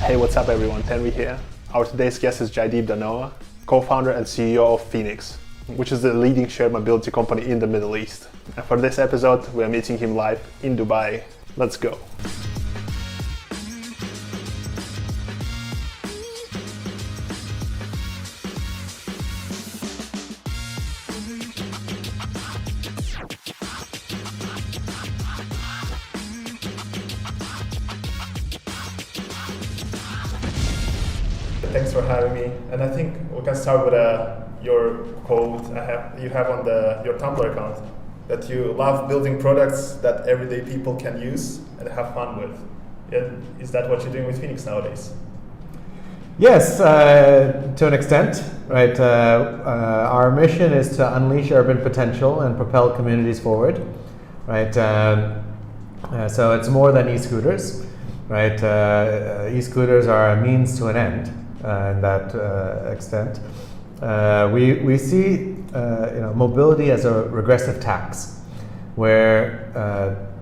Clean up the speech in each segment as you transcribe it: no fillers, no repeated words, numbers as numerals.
Hey, what's up everyone, TNRI here. Our today's guest is Jaideep Dhanoa, co-founder and CEO of FENIX, which is the leading shared mobility company in the Middle East. And for this episode, we are meeting him live in Dubai. Let's go. Thanks for having me. And I think we can start with your quote you have on your Tumblr account, that you love building products that everyday people can use and have fun with. Is that what you're doing with FENIX nowadays? Yes, to an extent, right? Our mission is to unleash urban potential and propel communities forward, right? So it's more than e-scooters, right? E-scooters are a means to an end. In that extent, we see mobility as a regressive tax, where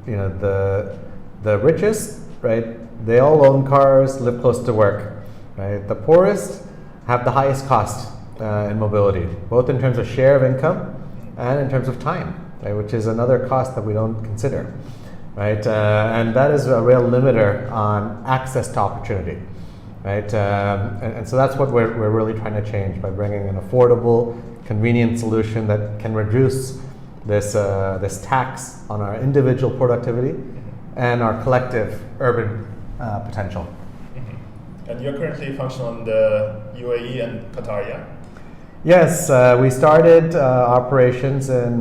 the richest, right, they all own cars, live close to work, right. The poorest have the highest cost in mobility, both in terms of share of income and in terms of time, right, which is another cost that we don't consider, right. And that is a real limiter on access to opportunity. Right, and so that's what we're really trying to change by bringing an affordable, convenient solution that can reduce this tax on our individual productivity and our collective urban potential. Mm-hmm. And you're currently functional in the UAE and Qatar, yeah? Yes, we started operations in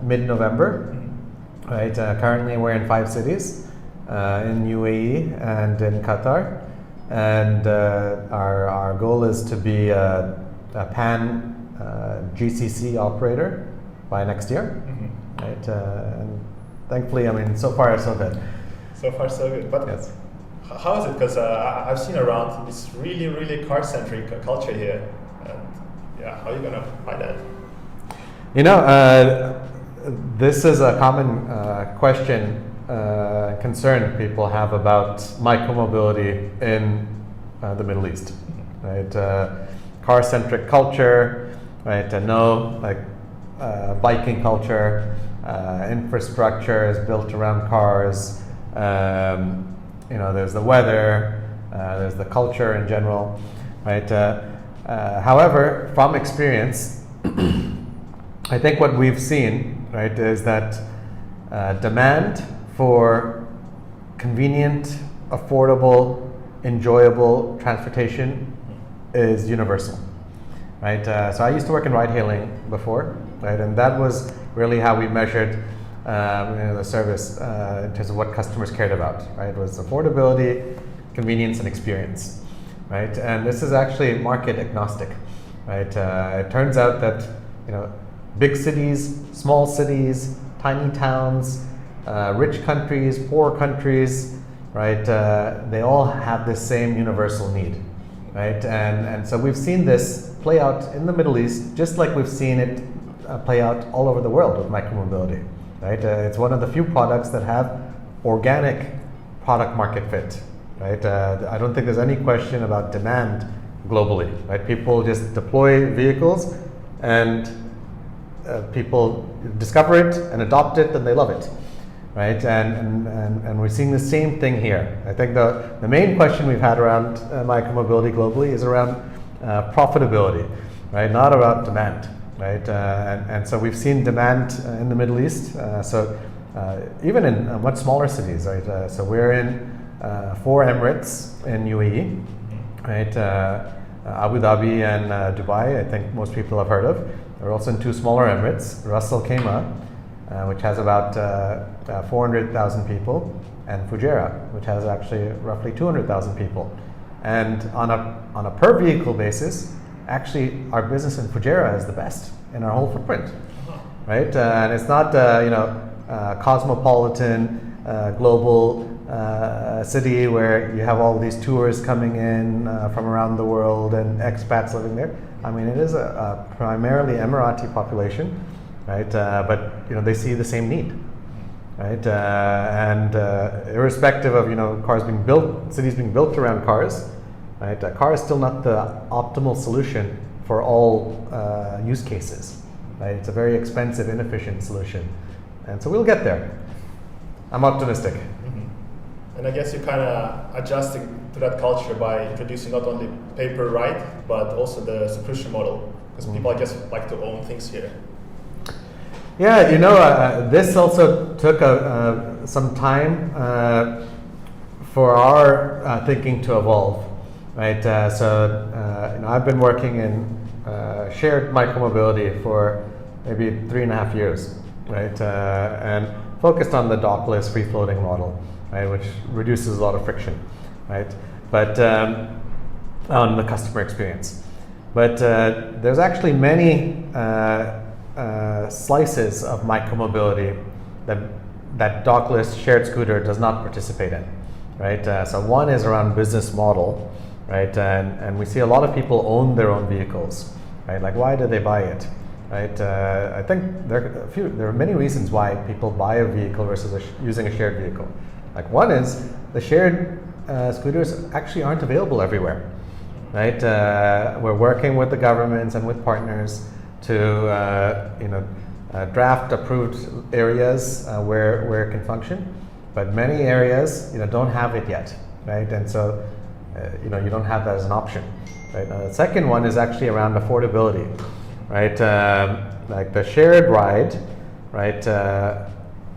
mid-November. Mm-hmm. Right, currently we're in 5 cities, in UAE and in Qatar. And our goal is to be a pan GCC operator by next year, mm-hmm. Right? And thankfully, I mean, so far so good. So far so good. But yes. How is it? Because I've seen around this really car-centric culture here. And yeah, how are you gonna find that? You know, this is a common question. Concern people have about micromobility in the Middle East, right? Car-centric culture, right? No biking culture, infrastructure is built around cars. There's the weather, there's the culture in general, right? However, from experience, I think what we've seen, right, is that demand for convenient, affordable, enjoyable transportation is universal, right? So I used to work in ride-hailing before, right? And that was really how we measured the service in terms of what customers cared about, right? It was affordability, convenience, and experience, right? And this is actually market agnostic, right? It turns out that big cities, small cities, tiny towns, rich countries, poor countries, right? They all have the same universal need, right? And so we've seen this play out in the Middle East, just like we've seen it play out all over the world with micromobility, right? It's one of the few products that have organic product market fit, right? I don't think there's any question about demand globally, right? People just deploy vehicles and people discover it and adopt it and they love it. Right, and we're seeing the same thing here. I think the main question we've had around micromobility globally is around profitability, right? Not about demand, right? And so we've seen demand in the Middle East. So even in much smaller cities, right? So we're in 4 Emirates in UAE, right? Abu Dhabi and Dubai. I think most people have heard of. We're also in 2 smaller Emirates, Ras Al Khaimah, which has about 400,000 people, and Fujairah, which has actually roughly 200,000 people. And on a per vehicle basis, actually our business in Fujairah is the best in our whole footprint, right? And it's not cosmopolitan, global city where you have all these tourists coming in from around the world and expats living there. I mean, it is a primarily Emirati population, right? But they see the same need, right? And irrespective of cars being built, cities being built around cars, right? A car is still not the optimal solution for all use cases, right? It's a very expensive, inefficient solution, and so we'll get there. I'm optimistic. Mm-hmm. And I guess you're kind of adjusting to that culture by introducing not only pay-per-ride, but also the subscription model, because people, I guess, like to own things here. Yeah, this also took some time for our thinking to evolve, right? I've been working in shared micromobility for maybe 3.5 years, right? And focused on the dockless free-floating model, right, which reduces a lot of friction, right? But on the customer experience. But there's actually many slices of micromobility that dockless shared scooter does not participate in, right? So one is around business model, right? And we see a lot of people own their own vehicles, right? Like, why do they buy it, right? I think there are many reasons why people buy a vehicle versus using a shared vehicle. Like, one is the shared scooters actually aren't available everywhere, right? We're working with the governments and with partners to draft approved areas where it can function, but many areas don't have it yet, right? And so you don't have that as an option, right? The second one is actually around affordability, right? Like the shared ride, right,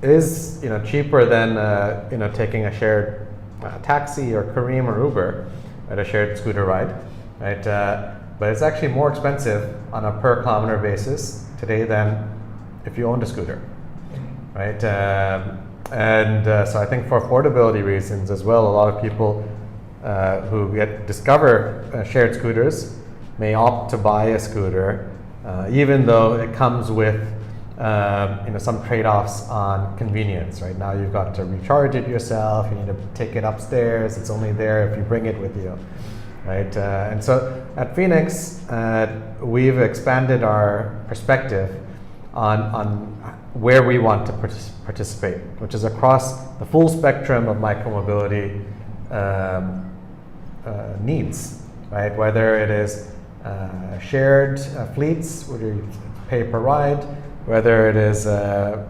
is cheaper than taking a shared taxi or Careem or Uber at a shared scooter ride, right? But it's actually more expensive on a per kilometer basis today than if you owned a scooter, right? So I think for affordability reasons as well, a lot of people who discover shared scooters may opt to buy a scooter, even though it comes with some trade-offs on convenience, right? Now you've got to recharge it yourself, you need to take it upstairs, it's only there if you bring it with you, right? And so at FENIX, we've expanded our perspective on where we want to participate, which is across the full spectrum of micromobility needs, right? Whether it is shared fleets, whether you pay per ride, whether it is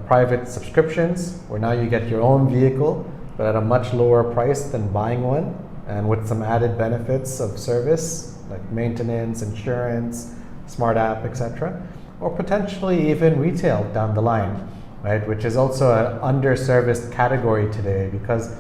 private subscriptions, where now you get your own vehicle, but at a much lower price than buying one, and with some added benefits of service, like maintenance, insurance, smart app, etc. Or potentially even retail down the line, right? Which is also an underserviced category today because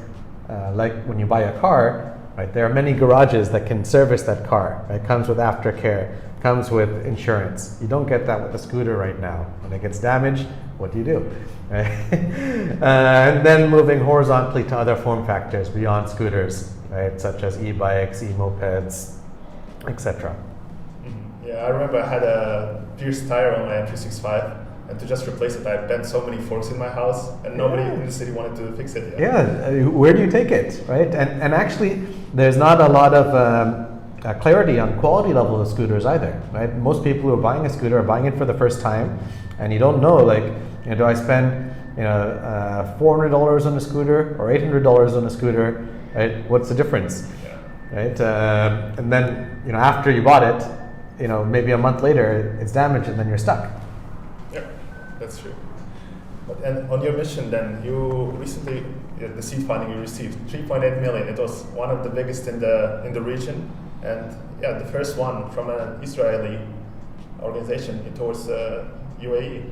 like when you buy a car, right, there are many garages that can service that car, right? It comes with aftercare, comes with insurance. You don't get that with a scooter right now. When it gets damaged, what do you do? Right? And then moving horizontally to other form factors beyond scooters, right, such as e-bikes, e-mopeds, etc. Yeah, I remember I had a pierced tire on my M365, and to just replace it, I bent so many forks in my house, and nobody in the city wanted to fix it yet. Yeah, where do you take it, right? And actually, there's not a lot of clarity on quality level of scooters either, right? Most people who are buying a scooter are buying it for the first time, and you don't know, like, do I spend $400 on a scooter or $800 on a scooter, right? What's the difference, right? And then, after you bought it, maybe a month later, it's damaged, and then you're stuck. Yeah, that's true. And on your mission, then, you recently, the seed funding you received, 3.8 million. It was one of the biggest in the region, and yeah, the first one from an Israeli organization towards UAE.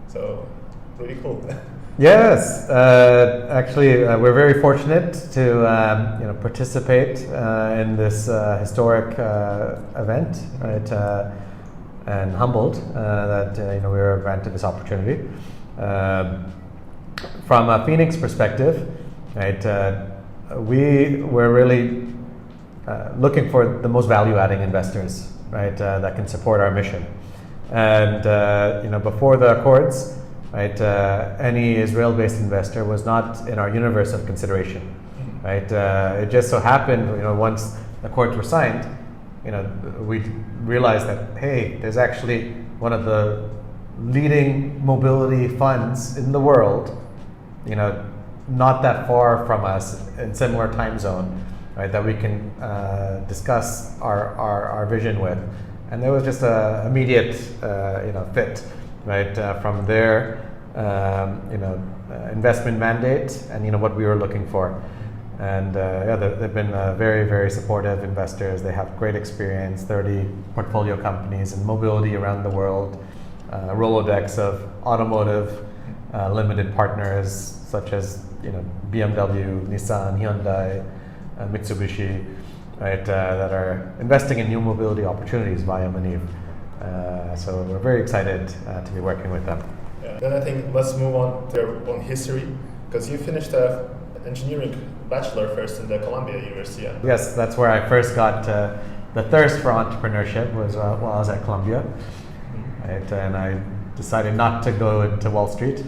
So really cool. Yes, actually, we're very fortunate to participate in this historic event, right? And humbled that we were granted this opportunity. From a FENIX perspective, right? We were really looking for the most value-adding investors, right? That can support our mission. And before the Accords, right, any Israel-based investor was not in our universe of consideration, right? It just so happened, once the Accords were signed, we realized that, hey, there's actually one of the leading mobility funds in the world, not that far from us in similar time zone, right, that we can discuss our vision with. And there was just an immediate fit, right, from their investment mandate and what we were looking for. And they've been very, very supportive investors. They have great experience, 30 portfolio companies in mobility around the world, Rolodex of automotive limited partners such as BMW, Nissan, Hyundai, Mitsubishi, right, that are investing in new mobility opportunities via Maniv. So we're very excited to be working with them. Yeah. Then I think let's move on to your own history, because you finished an engineering bachelor first in the Columbia University. Yes, that's where I first got the thirst for entrepreneurship was while I was at Columbia. Right, and I decided not to go into Wall Street.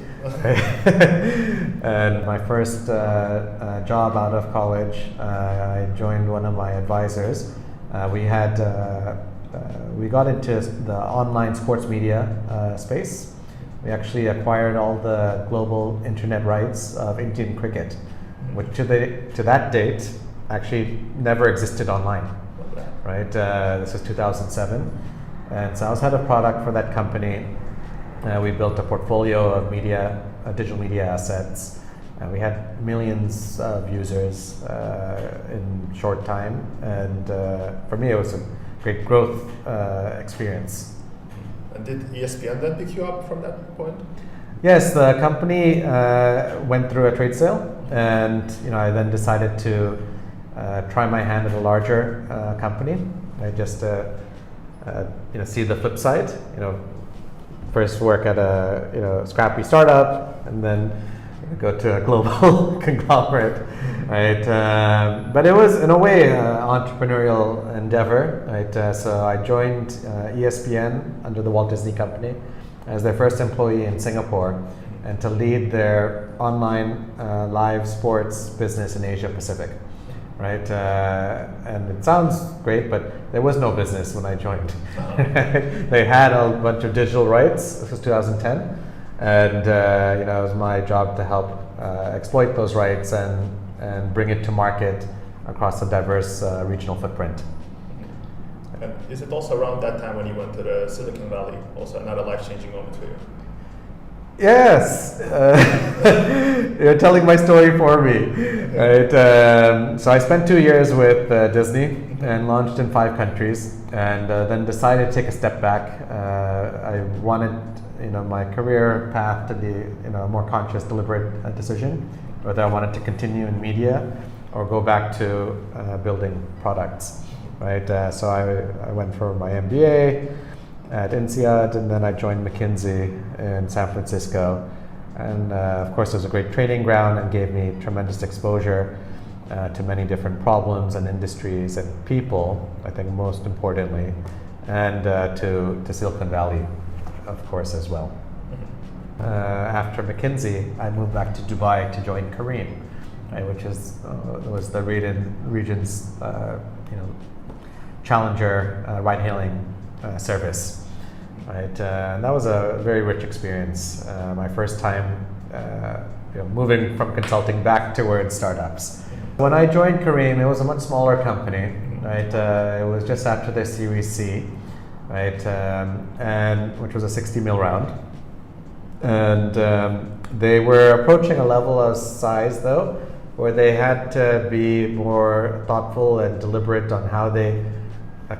And my first job out of college, I joined one of my advisors. We got into the online sports media space. We actually acquired all the global internet rights of Indian cricket, which to that date actually never existed online. Right, this was 2007. And so I was head of product for that company. We built a portfolio of digital media assets. We had millions of users in short time. And for me, it was a great growth experience. And did ESPN then pick you up from that point? Yes, the company went through a trade sale. And I then decided to try my hand at a larger company. I just see the flip side. First work at a scrappy startup, and then go to a global conglomerate, right? But it was in a way entrepreneurial endeavor, right? So I joined ESPN under the Walt Disney Company as their first employee in Singapore, and to lead their online live sports business in Asia Pacific. Right, and it sounds great, but there was no business when I joined. They had a bunch of digital rights. This was 2010, and it was my job to help exploit those rights and bring it to market across a diverse regional footprint. And is it also around that time when you went to the Silicon Valley? Also another life-changing moment for you? Yes, you're telling my story for me, right? So I spent 2 years with Disney and launched in 5 countries, and then decided to take a step back. I wanted, my career path to be, a more conscious, deliberate decision, whether I wanted to continue in media or go back to building products, right? So I went for my MBA at INSEAD, and then I joined McKinsey in San Francisco. And of course, it was a great training ground and gave me tremendous exposure to many different problems and industries and people, I think most importantly, and to Silicon Valley, of course, as well. After McKinsey, I moved back to Dubai to join Careem, right, which was the region's challenger ride-hailing service. Right, and that was a very rich experience. My first time moving from consulting back towards startups. When I joined Careem, it was a much smaller company. Right, it was just after their Series C, right, and which was a 60 mil round. And they were approaching a level of size, though, where they had to be more thoughtful and deliberate on how they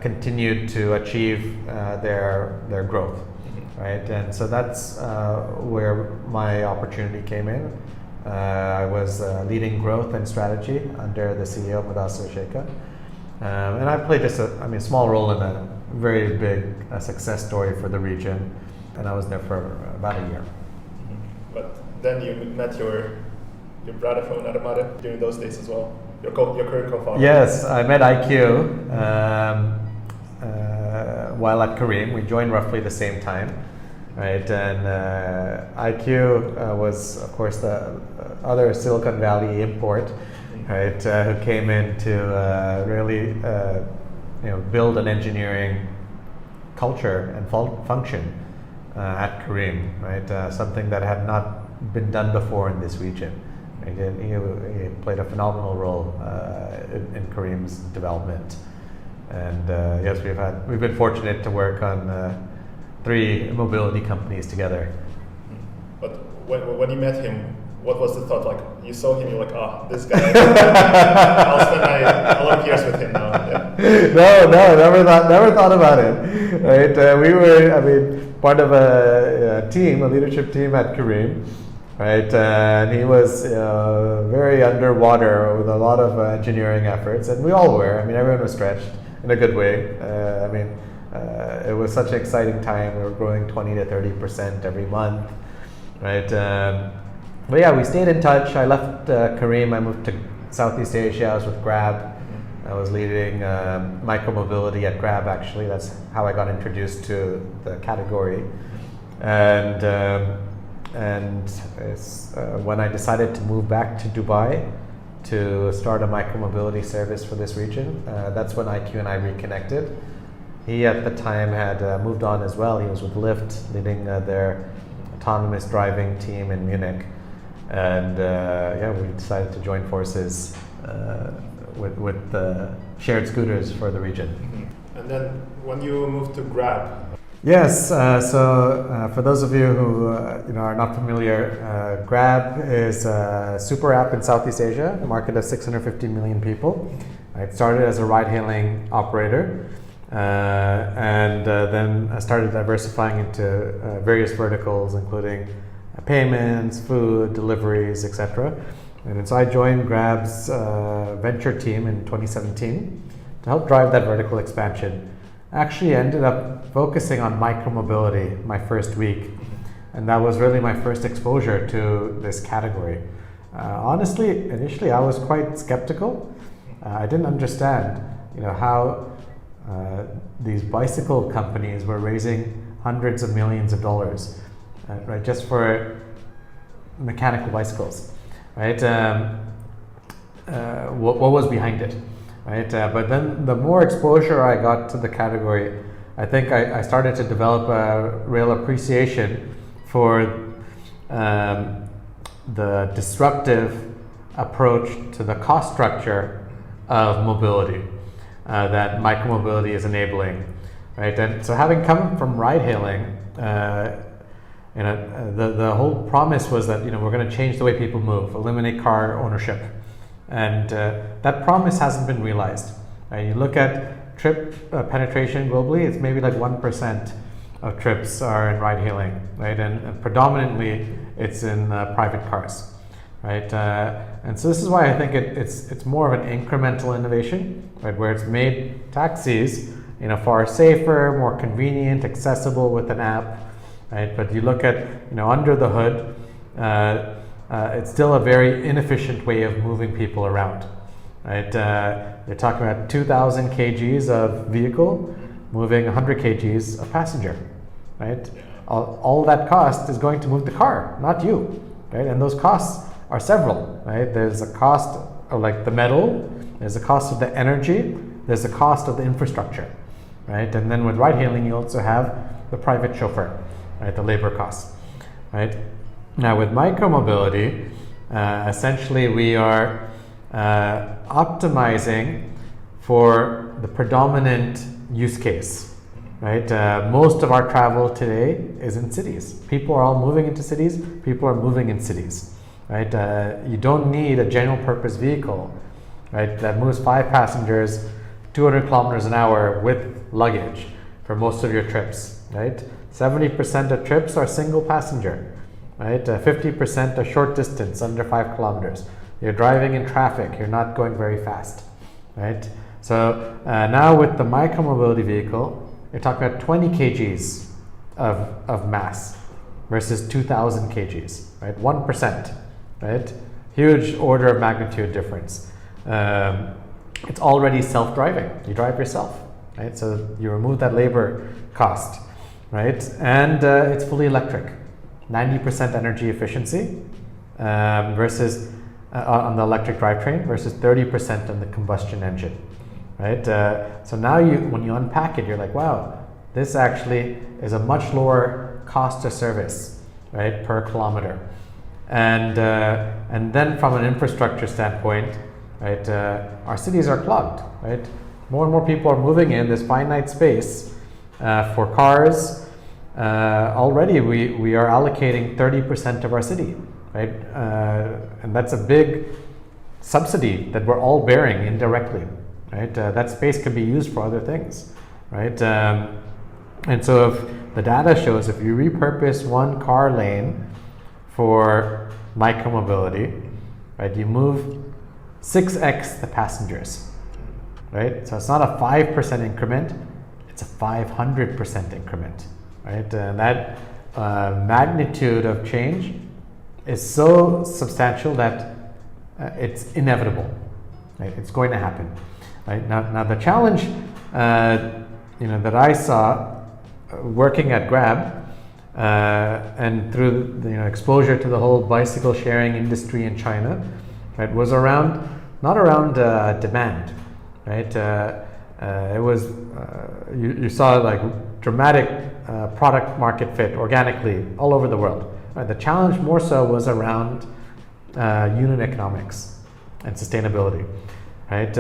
continued to achieve their growth, right? And so that's where my opportunity came in. I was leading growth and strategy under the CEO, Mudassir Sheikha. And I played just a small role in a very big success story for the region. And I was there for about a year. But then you met your brother from another mother during those days as well. Your current co-founder. Yes, I met IQ while at Careem. We joined roughly the same time, right? And IQ was, of course, the other Silicon Valley import, right? Who came in to really, build an engineering culture and function at Careem, right? Something that had not been done before in this region. He played a phenomenal role in Kareem's development. And yes, we've been fortunate to work on 3 mobility companies together. But when you met him, what was the thought? Like, you saw him, you're like, this guy, I'll spend a lot of years with him now. Yeah. No, never thought about it. Right? We were, part of a leadership team at Kareem, right? And he was very underwater with a lot of engineering efforts, and we all were. Everyone was stretched in a good way. It was such an exciting time. We were growing 20 to 30% every month, right? But yeah, we stayed in touch. I left Kareem. I moved to Southeast Asia. I was with Grab. I was leading micromobility at Grab, actually. That's how I got introduced to the category. And when I decided to move back to Dubai to start a micromobility service for this region, that's when IQ and I reconnected. He at the time had moved on as well. He was with Lyft, leading their autonomous driving team in Munich. And we decided to join forces with the shared scooters for the region. Mm-hmm. And then when you moved to Grab? Yes, so for those of you who are not familiar, Grab is a super app in Southeast Asia, a market of 650 million people. It started as a ride-hailing operator and then started diversifying into various verticals, including payments, food, deliveries, etc. And so I joined Grab's venture team in 2017 to help drive that vertical expansion. Actually ended up focusing on micromobility my first week, and that was really my first exposure to this category. Honestly, initially I was quite skeptical. I didn't understand, how these bicycle companies were raising hundreds of millions of dollars, right, just for mechanical bicycles, right? What was behind it? Right, but then the more exposure I got to the category, I think I started to develop a real appreciation for the disruptive approach to the cost structure of mobility that micromobility is enabling, right? And so, having come from ride-hailing, the whole promise was that we're going to change the way people move, eliminate car ownership. And that promise hasn't been realized. Right? You look at trip penetration globally, it's maybe like 1% of trips are in ride-hailing, right? And predominantly it's in private cars, right? And so this is why I think it's more of an incremental innovation, right? Where it's made taxis, far safer, more convenient, accessible with an app, right? But you look at, under the hood, it's still a very inefficient way of moving people around, right? They're talking about 2,000 kgs of vehicle moving 100 kgs of passenger, right? All that cost is going to move the car, not you, right? And those costs are several, right? There's a cost of like the metal, there's a cost of the energy, there's a cost of the infrastructure, right? And then with ride hailing, you also have the private chauffeur, right? The labor costs, right? Now with micromobility, essentially we are optimizing for the predominant use case, right? Most of our travel today is in cities. People are all moving into cities, people are moving in cities, right? You don't need a general purpose vehicle, right, that moves 5 passengers 200 kilometers an hour with luggage for most of your trips, right? 70% of trips are single passenger. Right, 50% a short distance, under 5 kilometers. You're driving in traffic, you're not going very fast, right? So now with the micromobility vehicle, you're talking about 20 kgs of mass versus 2,000 kgs, right? 1%, right? Huge order of magnitude difference. It's already self-driving. You drive yourself, right? So you remove that labor cost, right? And it's fully electric. 90% energy efficiency versus on the electric drivetrain versus 30% on the combustion engine, right? So now when you unpack it, you're like, wow, this actually is a much lower cost of service, right, per kilometer. And then from an infrastructure standpoint, right, our cities are clogged, right? More and more people are moving in. There's finite space for cars. Already we are allocating 30% of our city, right? And that's a big subsidy that we're all bearing indirectly, right? That space can be used for other things, right? And so if the data shows if you repurpose one car lane for micromobility, right, you move 6x the passengers, right? So it's not a 5% increment, it's a 500% increment, right? And that magnitude of change is so substantial that it's inevitable, right? It's going to happen, right? Now the challenge, that I saw working at Grab and through the, exposure to the whole bicycle sharing industry in China, right, was not around demand, right? It was you saw like dramatic product market fit organically all over the world. Right? The challenge more so was around unit economics and sustainability, right?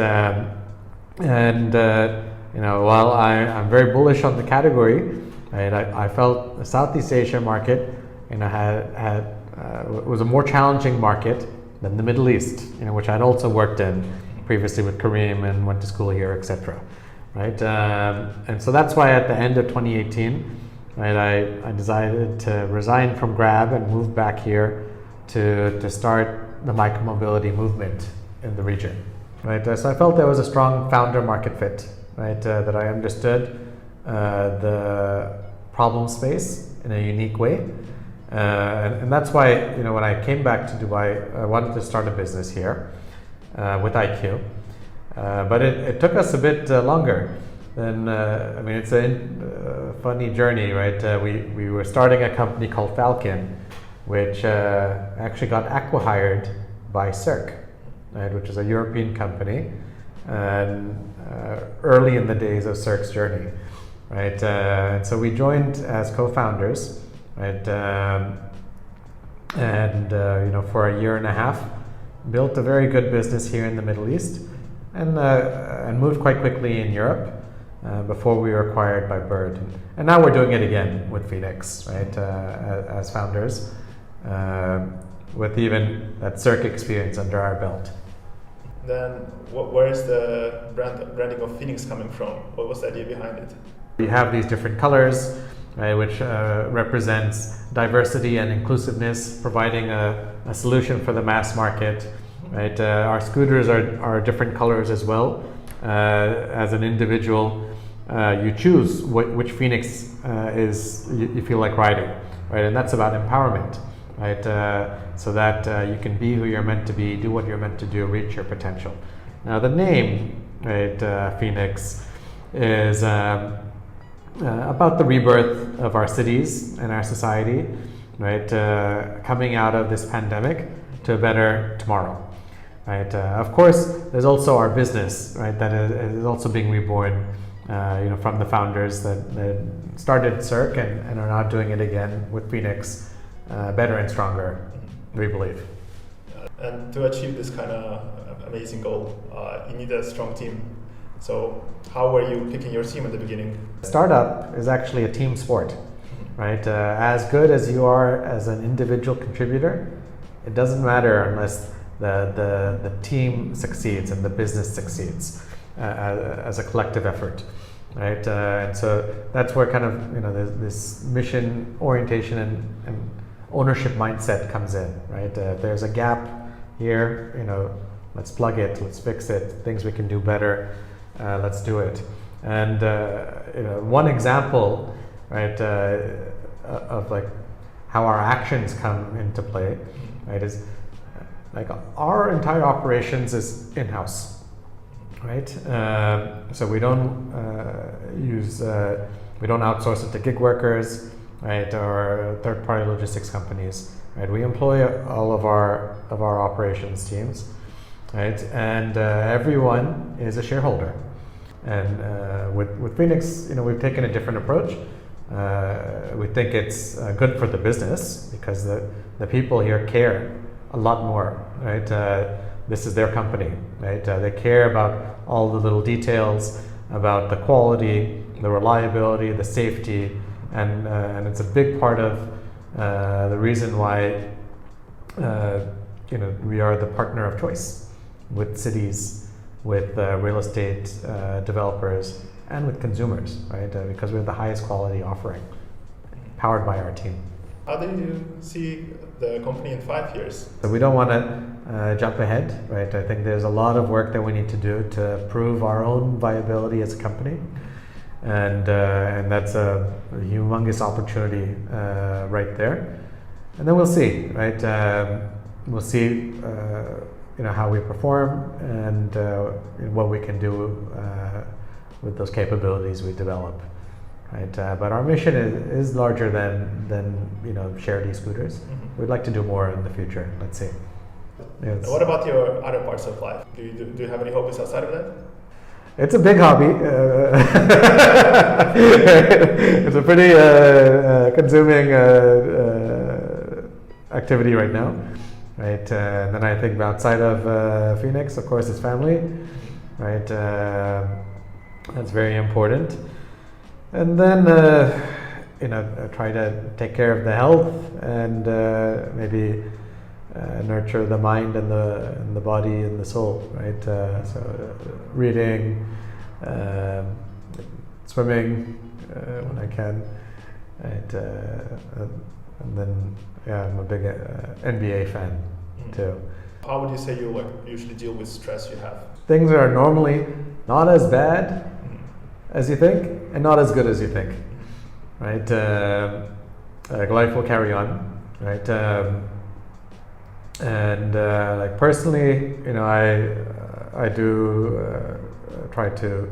While I'm very bullish on the category, right, I felt the Southeast Asia market, was a more challenging market than the Middle East, which I'd also worked in previously with Kareem and went to school here, etc. Right, and so that's why at the end of 2018, right, I decided to resign from Grab and move back here to start the micromobility movement in the region. Right, so I felt there was a strong founder market fit, right, that I understood the problem space in a unique way. And that's why, when I came back to Dubai, I wanted to start a business here with IQ. But it took us a bit longer. Than, it's a funny journey, right? We were starting a company called Falcon, which actually got acqui-hired by Cirque, right, which is a European company, and early in the days of Cirque's journey, right? And so we joined as co-founders, right? For a year and a half, built a very good business here in the Middle East, and moved quite quickly in Europe before we were acquired by Bird. And now we're doing it again with FENIX, right? As founders, with even that Cirque experience under our belt. Then where is the branding of FENIX coming from? What was the idea behind it? We have these different colors, right, which represents diversity and inclusiveness, providing a solution for the mass market. Right, our scooters are different colors as well. As an individual, you choose which FENIX you feel like riding, right? And that's about empowerment, right? So that you can be who you're meant to be, do what you're meant to do, reach your potential. Now the name, right, FENIX, is about the rebirth of our cities and our society, right? Coming out of this pandemic to a better tomorrow. Right. Of course, there's also our business, right, that is also being reborn, from the founders that started Cirque and are now doing it again with FENIX, better and stronger, we believe. And to achieve this kind of amazing goal, you need a strong team. So how were you picking your team at the beginning? Startup is actually a team sport, right? As good as you are as an individual contributor, it doesn't matter unless the team succeeds and the business succeeds as a collective effort, right? And so that's where kind of this mission orientation and ownership mindset comes in, right? If there's a gap here, let's plug it, let's fix it, things we can do better, let's do it. And one example, right, of like how our actions come into play, right, is like our entire operations is in-house, right? So we don't we don't outsource it to gig workers, right, or third-party logistics companies, right? We employ all of our operations teams, right? And everyone is a shareholder. And with FENIX, we've taken a different approach. We think it's good for the business because the people here care a lot more, right? This is their company, right? They care about all the little details about the quality, the reliability, the safety, and it's a big part of the reason why we are the partner of choice with cities, with real estate developers, and with consumers, right? Because we have the highest quality offering, powered by our team. How do you see the company in 5 years? So we don't want to jump ahead, right? I think there's a lot of work that we need to do to prove our own viability as a company, and that's a humongous opportunity right there. And then we'll see, right? We'll see, how we perform and what we can do with those capabilities we develop. Right, but our mission is larger than shared e-scooters. Mm-hmm. We'd like to do more in the future. Let's see. Yes. What about your other parts of life? Do you have any hobbies outside of that? It's a big hobby. It's a pretty consuming activity right now. Right, and then I think outside of FENIX, of course, it's family. Right, that's very important. And then, try to take care of the health and maybe nurture the mind and the body and the soul, right? So reading, swimming when I can, right? And then, I'm a big NBA fan too. How would you say you usually deal with stress you have? Things are normally not as bad as you think, and not as good as you think, right? Life will carry on, right? Like personally, I do try to,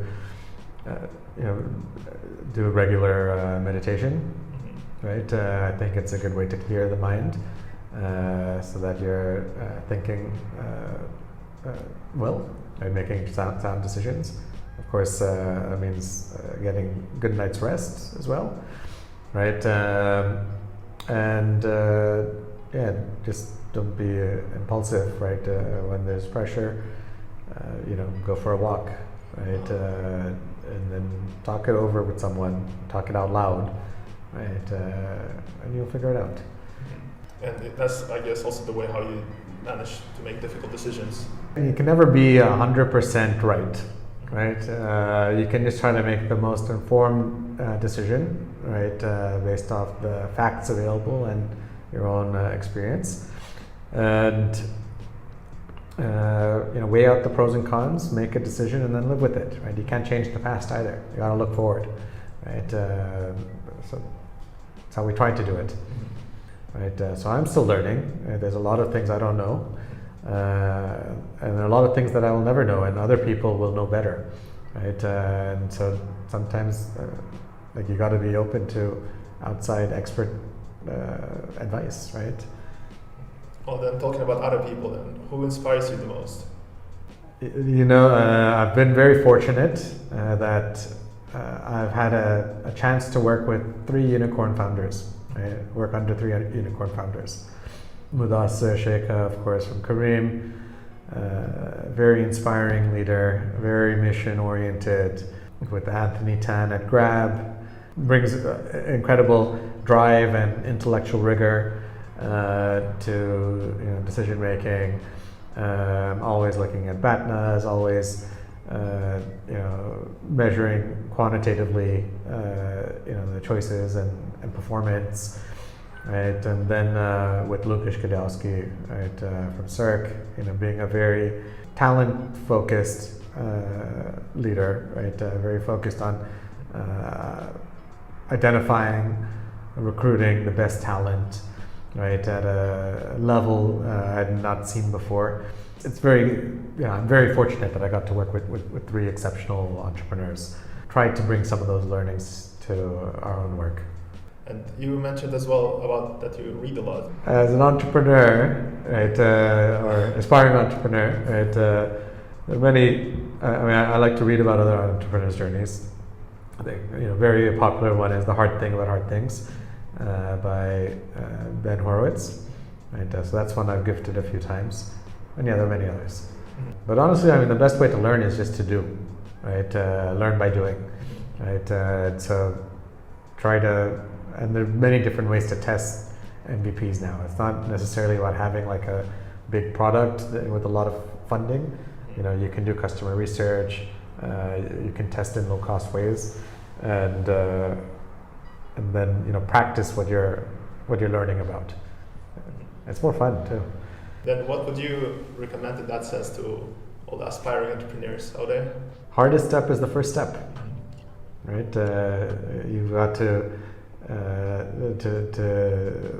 do regular meditation, right? I think it's a good way to clear the mind, so that you're thinking well and making sound decisions. Of course, that means getting good night's rest as well, right? Just don't be impulsive, right? When there's pressure, go for a walk, right? And then talk it over with someone, talk it out loud, right? And you'll figure it out. And that's, I guess, also the way how you manage to make difficult decisions. You can never be 100% right. Right, you can just try to make the most informed decision, right, based off the facts available and your own experience, and weigh out the pros and cons, make a decision, and then live with it. Right, you can't change the past either. You got to look forward, right? So that's how we try to do it, right? So I'm still learning. There's a lot of things I don't know. And there are a lot of things that I will never know, and other people will know better, right? And so sometimes, you got to be open to outside expert advice, right? Well, then talking about other people, then who inspires you the most? I've been very fortunate that I've had a chance to work with 3 unicorn founders. I work under 3 unicorn founders. Mudas Sheikha, of course, from Kareem, very inspiring leader, very mission-oriented. With Anthony Tan at Grab, brings incredible drive and intellectual rigor to decision-making. Always looking at BATNAs, always measuring quantitatively the choices and performance. Right, and then with Lukasz Kadowski, right, from Cirque, being a very talent-focused leader, right, very focused on identifying, recruiting the best talent, right, at a level I had not seen before. It's I'm very fortunate that I got to work with 3 exceptional entrepreneurs. Tried to bring some of those learnings to our own work. And you mentioned as well about that you read a lot. As an entrepreneur, right, or aspiring entrepreneur, right, there are many. I like to read about other entrepreneurs' journeys. think, very popular one is The Hard Thing About Hard Things by Ben Horowitz. Right? So that's one I've gifted a few times. And yeah, there are many others. But honestly, the best way to learn is just to do, right? Learn by doing, right? So try to, and there are many different ways to test MVPs now. It's not necessarily about having like a big product with a lot of funding. You can do customer research, you can test in low-cost ways, and then practice what you're learning about. It's more fun too. Then what would you recommend in that sense to all the aspiring entrepreneurs out there? Hardest step is the first step, right? You've got to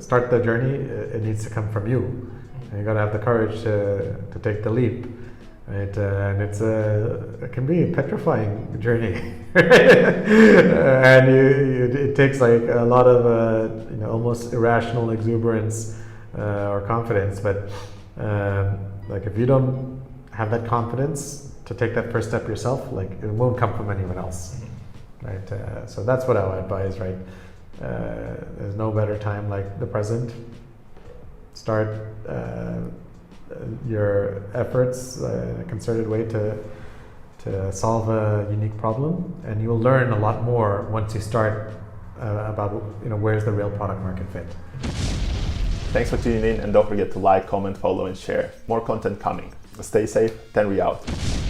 start the journey. It needs to come from you. And you got to have the courage to take the leap, right? And it can be a petrifying journey, and it takes like a lot of almost irrational exuberance or confidence. But like if you don't have that confidence to take that first step yourself, like it won't come from anyone else, right? So that's what I would advise, right? There's no better time like the present. Start your efforts in a concerted way to solve a unique problem, and you'll learn a lot more once you start about where's the real product market fit. Thanks for tuning in, and don't forget to like, comment, follow, and share. More content coming. Stay safe, TNRI out.